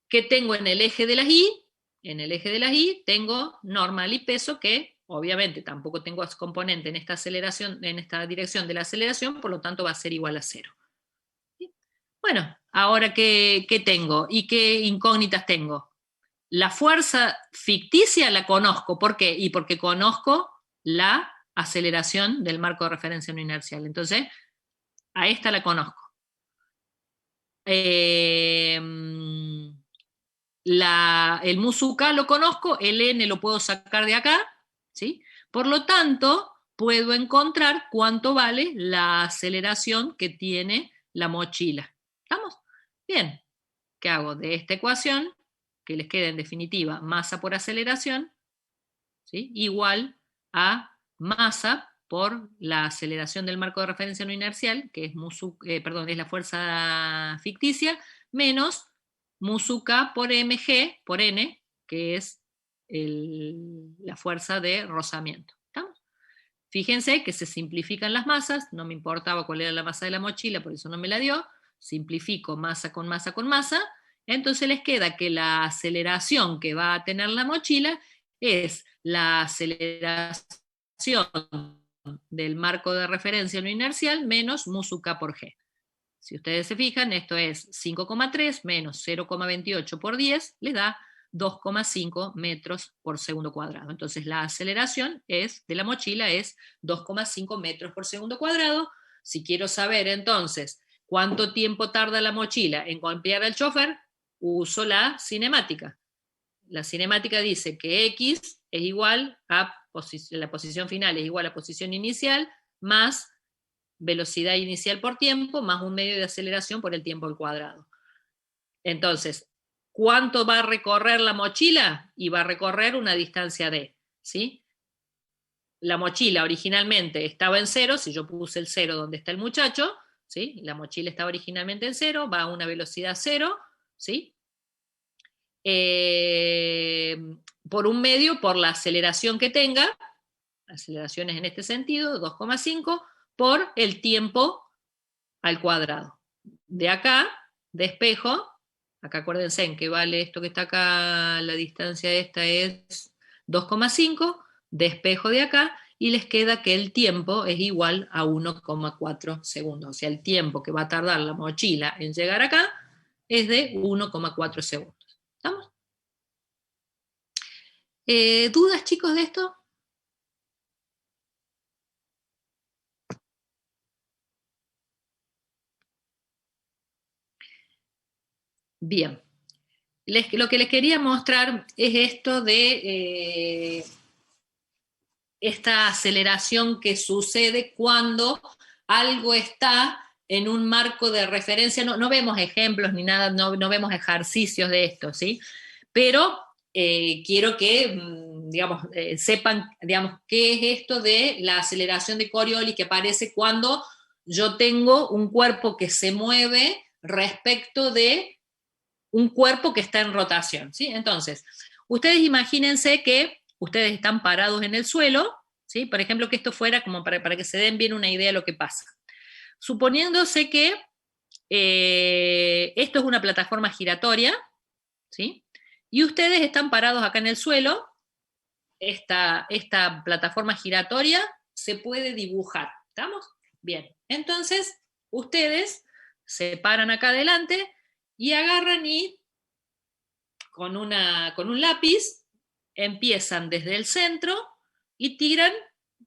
¿Qué tengo en el eje de las Y? En el eje de las Y tengo normal y peso, que obviamente tampoco tengo componente en esta aceleración, en esta dirección de la aceleración, por lo tanto va a ser igual a 0. Bueno, ahora ¿qué tengo? ¿Y qué incógnitas tengo? La fuerza ficticia la conozco. ¿Por qué? Y porque conozco la aceleración del marco de referencia no inercial. Entonces, a esta la conozco. El mu sub K lo conozco, el N lo puedo sacar de acá, ¿sí? Por lo tanto, puedo encontrar cuánto vale la aceleración que tiene la mochila. ¿Estamos? Bien. ¿Qué hago? De esta ecuación, que les queda en definitiva masa por aceleración, ¿sí? Igual a masa por la aceleración del marco de referencia no inercial, que es es la fuerza ficticia, menos mu sub K por mg por n, que es la fuerza de rozamiento. ¿Estamos? Fíjense que se simplifican las masas, no me importaba cuál era la masa de la mochila, por eso no me la dio, simplifico masa con masa con masa, entonces les queda que la aceleración que va a tener la mochila es la aceleración del marco de referencia no inercial menos mu sub K por G. Si ustedes se fijan, esto es 5,3 menos 0,28 por 10, les da 2,5 metros por segundo cuadrado. Entonces la aceleración de la mochila es 2,5 metros por segundo cuadrado. Si quiero saber entonces cuánto tiempo tarda la mochila en golpear al chofer, uso la cinemática. La cinemática dice que X es igual a la posición final es igual a posición inicial más velocidad inicial por tiempo más un medio de aceleración por el tiempo al cuadrado. Entonces, ¿cuánto va a recorrer la mochila? Y va a recorrer una distancia d, ¿sí? La mochila originalmente estaba en 0, si yo puse el 0 donde está el muchacho, ¿sí? La mochila estaba originalmente en 0, va a una velocidad 0, ¿sí? Por un medio, por la aceleración que tenga, aceleraciones en este sentido, 2,5, por el tiempo al cuadrado. De acá, de espejo, acá acuérdense en que vale esto que está acá, la distancia esta es 2,5, de espejo de acá, y les queda que el tiempo es igual a 1,4 segundos. O sea, el tiempo que va a tardar la mochila en llegar acá es de 1,4 segundos. ¿Estamos? ¿Dudas, chicos, de esto? Bien. Lo que les quería mostrar es esto de esta aceleración que sucede cuando algo está en un marco de referencia. No vemos ejemplos ni nada, no vemos ejercicios de esto, ¿sí? pero quiero que, digamos, sepan, digamos, qué es esto de la aceleración de Coriolis que aparece cuando yo tengo un cuerpo que se mueve respecto de un cuerpo que está en rotación, ¿sí? Entonces, ustedes imagínense que ustedes están parados en el suelo, ¿sí? Por ejemplo, que esto fuera como para que se den bien una idea de lo que pasa. Suponiéndose que esto es una plataforma giratoria, ¿sí? Y ustedes están parados acá en el suelo, esta plataforma giratoria se puede dibujar, ¿estamos? Bien, entonces ustedes se paran acá adelante y agarran y con un lápiz empiezan desde el centro y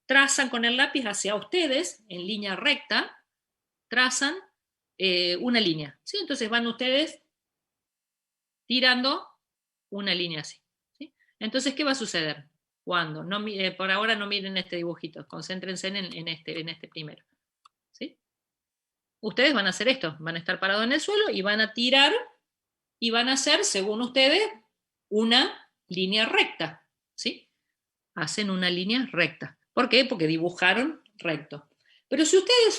trazan con el lápiz hacia ustedes en línea recta, trazan una línea, ¿sí? Entonces van ustedes tirando una línea así, ¿sí? Entonces, ¿qué va a suceder? Cuando, no, por ahora no miren este dibujito, concéntrense en este primero, ¿sí? Ustedes van a hacer esto, van a estar parados en el suelo y van a tirar y van a hacer, según ustedes, una línea recta, ¿sí? Hacen una línea recta. ¿Por qué? Porque dibujaron recto. Pero si ustedes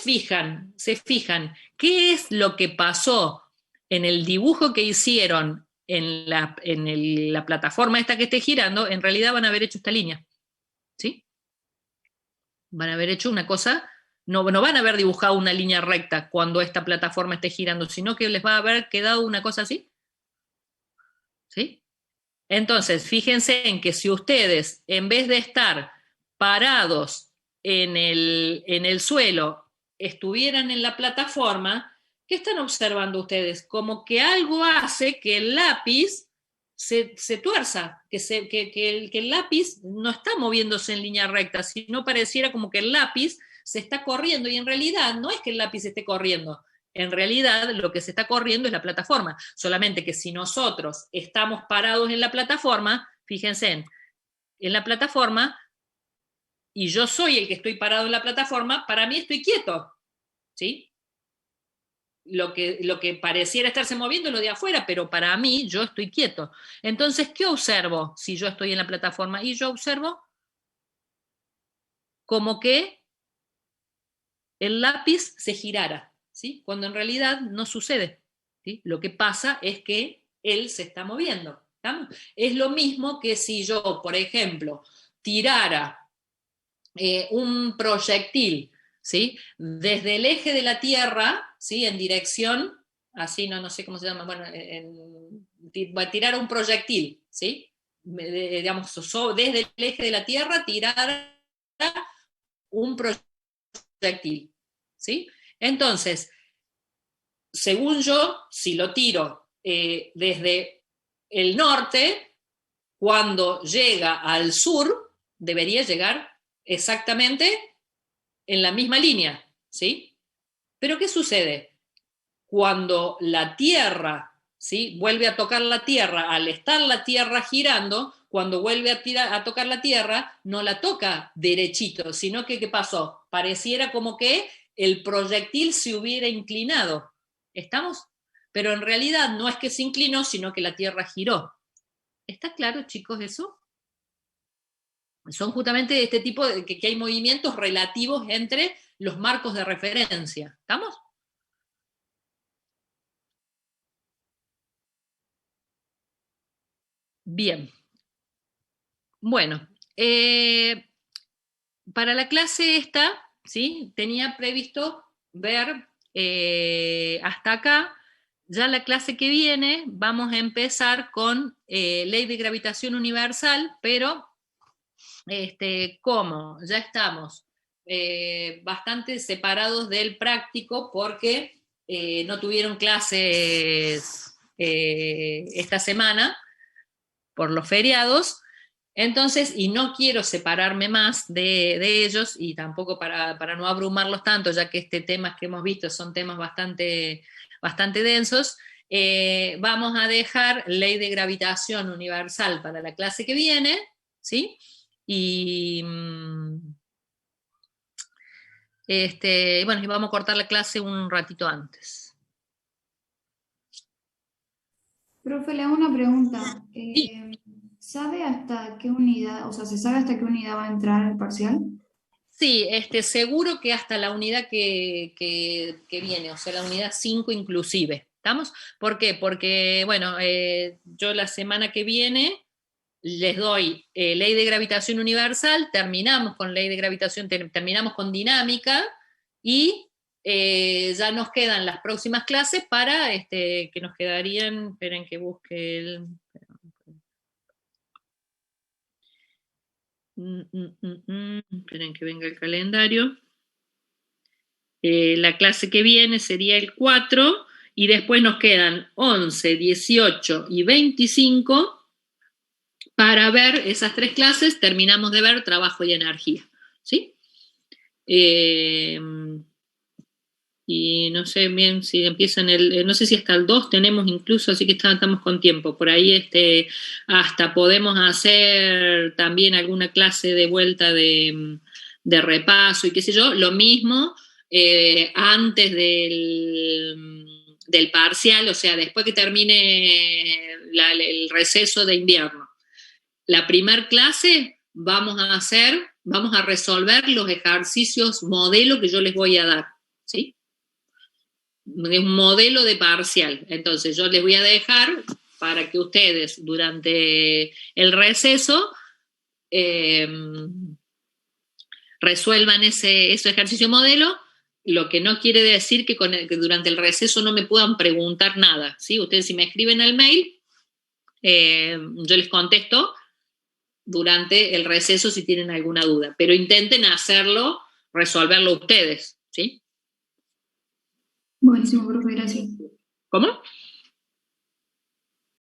se fijan, ¿qué es lo que pasó en el dibujo que hicieron en la plataforma esta que esté girando? En realidad van a haber hecho esta línea, ¿sí? Van a haber hecho una cosa, no van a haber dibujado una línea recta cuando esta plataforma esté girando, sino que les va a haber quedado una cosa así, ¿sí? Entonces, fíjense en que si ustedes, en vez de estar parados en el suelo, estuvieran en la plataforma, ¿qué están observando ustedes? Como que algo hace que el lápiz se tuerza, que el lápiz no está moviéndose en línea recta, sino pareciera como que el lápiz se está corriendo, y en realidad no es que el lápiz esté corriendo, en realidad lo que se está corriendo es la plataforma, solamente que si nosotros estamos parados en la plataforma, fíjense en la plataforma, y yo soy el que estoy parado en la plataforma, para mí estoy quieto, ¿sí? Lo que pareciera estarse moviendo es lo de afuera, pero para mí yo estoy quieto. Entonces, ¿qué observo si yo estoy en la plataforma? Y yo observo como que el lápiz se girara, ¿sí? Cuando en realidad no sucede, ¿sí? Lo que pasa es que él se está moviendo, ¿estamos? Es lo mismo que si yo, por ejemplo, tirara un proyectil, ¿sí? Desde el eje de la Tierra, ¿sí? En dirección, así no sé cómo se llama, bueno, tirar un proyectil, ¿sí? Digamos, desde el eje de la Tierra tirar un proyectil, ¿sí? Entonces, según yo, si lo tiro desde el norte, cuando llega al sur, debería llegar exactamente en la misma línea, ¿sí? Pero ¿qué sucede? Cuando la Tierra, ¿sí? Vuelve a tocar la Tierra, al estar la Tierra girando, cuando vuelve a tocar la Tierra, no la toca derechito, sino que ¿qué pasó? Pareciera como que el proyectil se hubiera inclinado. ¿Estamos? Pero en realidad no es que se inclinó, sino que la Tierra giró. ¿Está claro, chicos, eso? Son justamente este tipo de que hay movimientos relativos entre los marcos de referencia. ¿Estamos? Bien. Bueno, para la clase esta, ¿sí? Tenía previsto ver hasta acá. Ya la clase que viene vamos a empezar con ley de gravitación universal, pero como ya estamos bastante separados del práctico porque no tuvieron clases esta semana por los feriados, entonces, y no quiero separarme más de ellos y tampoco para no abrumarlos tanto, ya que temas que hemos visto son temas bastante densos, vamos a dejar ley de gravitación universal para la clase que viene, ¿sí? Y bueno, y vamos a cortar la clase un ratito antes. Profe, le hago una pregunta. Sí. ¿Sabe hasta qué unidad, o sea, se sabe hasta qué unidad va a entrar el parcial? Sí, seguro que hasta la unidad que viene, o sea, la unidad 5 inclusive. ¿Estamos? ¿Por qué? Porque, bueno, yo la semana que viene les doy ley de gravitación universal, terminamos con ley de gravitación, terminamos con dinámica y ya nos quedan las próximas clases para que nos quedarían, esperen que busque esperen que venga el calendario. La clase que viene sería el 4 y después nos quedan 11, 18 y 25 para ver esas 3 clases. Terminamos de ver trabajo y energía, ¿sí? Y no sé bien si empiezan no sé si hasta el 2 tenemos incluso, así que estamos con tiempo. Por ahí hasta podemos hacer también alguna clase de vuelta de repaso y qué sé yo, lo mismo antes del parcial, o sea, después que termine el receso de invierno. La primer clase vamos a resolver los ejercicios modelo que yo les voy a dar, ¿sí? Es un modelo de parcial. Entonces yo les voy a dejar para que ustedes durante el receso resuelvan ese ejercicio modelo, lo que no quiere decir que durante el receso no me puedan preguntar nada, ¿sí? Ustedes si me escriben al mail, yo les contesto durante el receso si tienen alguna duda, pero intenten resolverlo ustedes, ¿sí? Buenísimo, profe, gracias. ¿Cómo?